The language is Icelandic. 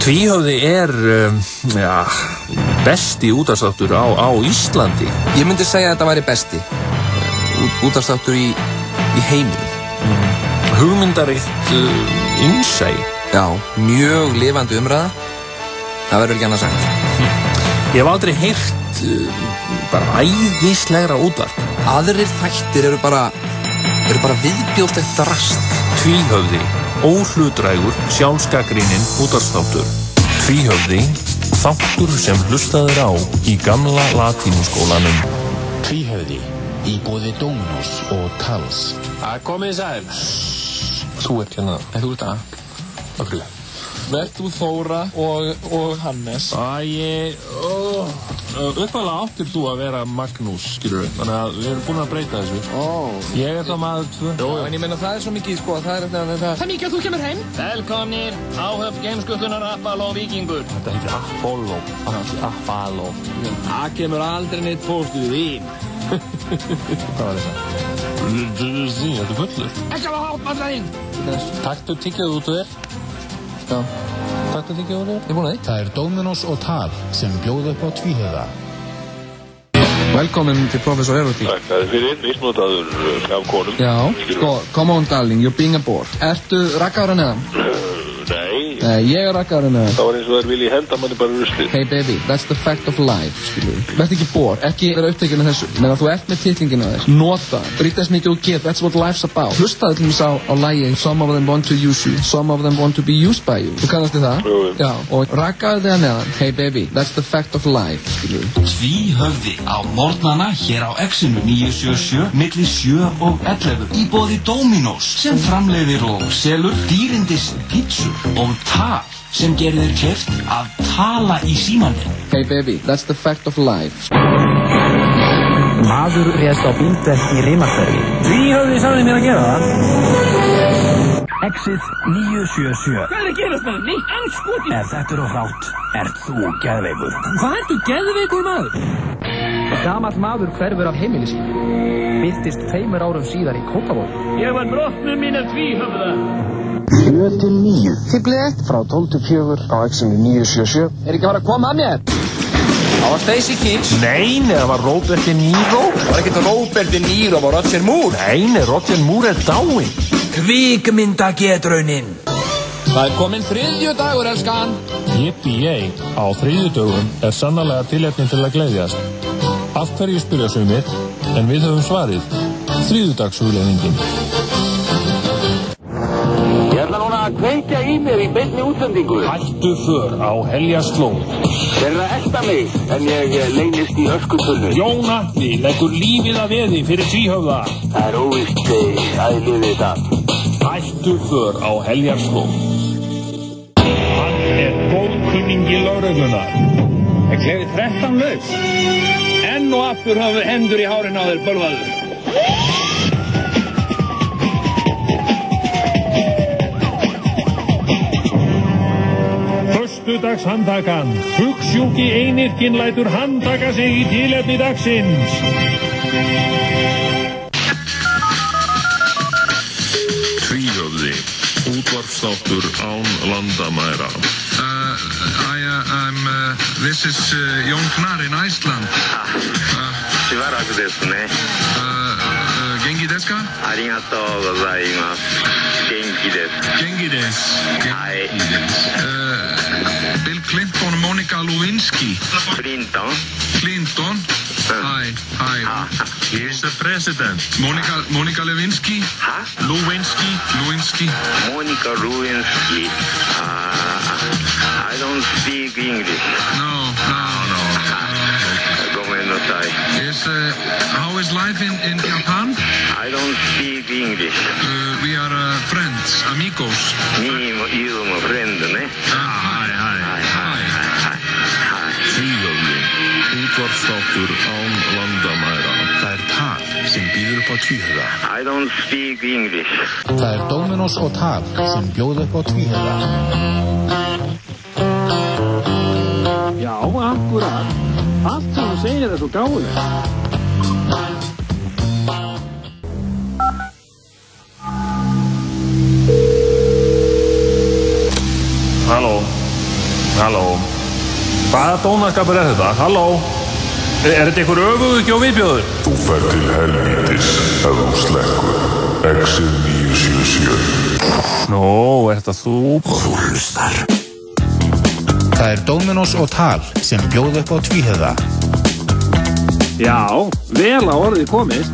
Tvíhöfði besti útvarpsþáttur á Íslandi. Ég myndi segja að þetta væri besti útvarpsþáttur í heiminum. Hugmyndaríkt innsæi. Já, mjög lifandi umræða. Það verður ekki annað sagt. Ég hef aldrei heyrt bara æðislegra útvarp. Aðrir þættir eru bara viðbjóðslegt drast. Tvíhöfði, óhlutdrægur, sjálfsgagnrýninn útvarpsþáttur. Tvíhöfði, þáttur sem hlustaður á í gamla latínuskólanum. Tvíhöfði, í boði Dominos og Tals. Komið sæl. Þú ert hérna. Nei, þú ert að. Af hverju? Vert þú Þóra og Hannes? Uppalega áttir þú að vera Magnús, skilur við. Þannig að við erum búin að breyta þessu. Ég er þá maður 2. En ég meina það er svo mikið, sko, það er mikið að þú kemur heim. Velkomnir, áhöfn geimskutlunar Apollo Víkingur. Þetta heitir Apollo, ekki Apollo. Það kemur aldrei neitt fórstu við þín. Hvað var þetta? Þetta er fullur. Ekki að hafa hátmallaðinn. Taktu tyggjóð út úr þér. Já. Taktu tyggjóð út úr þér. Ég er búin að því. Það er Dominos og Tal sem bjóða upp á Tvíhöfða. Velkomin til Professor Erotík. Takk fyrir, misnotaður af konum. Já, sko, come on darling, you're being a bore. Ertu rakkaður að neðan? Nei, ég er rakkaður að neðan. það var eins og þær vilji henda manni bara ruslið. Hey baby, that's the fact of life, skilur. Verð ekki bore, ekki vera upptekinn af þessu. Menn að þú ert með titlingina þér. Nota, brýtt þess mikið og get, that's what life's about. Hlustaðu til mér á lagið Some of them want to use you, some of them want to be used by you. Þú kannast þið það? Jú. Já, og rakkaðu þig að neðan. Hey baby, that's the fact of life, skilur. Tvíhöfði á morgnana hér á Exinu 977 milli 7 og 11 í boði Dominos sem framleiðir og selur dýrindis pítsur og Tal sem gerir þér kleift að tala í símanum. Hey baby, that's the fact of life. Maður réðst á bíldekk í Rimarhverfi. Tvíhöfði sagði mér að gera það. Exit 977. Hvað er að gerast með mig? Anskoti! Þetta er hrátt. Ert þú geðveikur? Hvað ertu geðveikur maður? Gamall maður hverfur af heimili sínu. Birtist 2 árum síðar í Kópavogi. Ég var brotnu mín að Tvíhöfða. 7-9. Tiplið 1 frá 12-4 á Exinu 977. Er ekki að fara að koma að mér? Það var Stacy Keach. Nei, það var Robert De Niro. Það var ekkert Robert De Niro, það var Roger Moore. Nei, Roger Moore er dáinn. Kvikmyndagetraunin. Það er kominn þriðjudagur, elskan. Yippee-yay, á þriðjudögum er sannarlega tilefni til að gleðjast. Af hverju spyrja sumir, en við höfum svarið. Þriðjudagshugleiðingin. Ég ætla núna að kveikja í mér í beinni útsendingu. Hættu för á Heljaslóð. Þeir eru að elta mig, en ég leynist í öskutunnu. Jón Atli leggur lífið að veði fyrir Tvíhöfða. Það er óvíst að liðið það. Hættu för á Heljaslóð. Hann er góðkunningi lögreglunar. Ég klefi 13 laus. Enn og aftur hafa hendur í hárin á þér bölvaður. Föstudagshandtakan. Hugsjúki einirkinn lætur handtaka sig í tilefni dagsins. Tvíhöfði, útvarpsþáttur án landamæra. This is Jón Gnarr in Iceland. しばらくですね。元気ですか？ありがとうございます。元気です。元気です。はい。Bill Clinton og Monica Lewinsky. Clinton. Clinton. Hi. He's the president. Monica Lewinsky. Lewinsky. Monica Lewinsky. I don't speak English. No. ごめんなさい。How is life in Japan? I don't speak English. We are friends, amigos. Meもyouもフレンドね。はい。Tvíhöfði, útvarpsþáttur án landamæra. Það er Tal sem býður upp á Tvíhöfða. I don't speak English. Það er Dominos og Tal sem bjóða upp á Tvíhöfða. Já, akkurat. Allt sem þú segir er svo gáðilegt. Halló. Halló. Hvaða dónaskapur er þetta? Halló. Er þetta einhver öfugugi og viðbjóður? Þú fer til helvítis ef þú slekkur. Exit 977. Nó, er þetta þú? Og þú hlustar. Það er Dominos og Tal sem bjóð upp á tvíhöfða. Já, vel á orðið komist.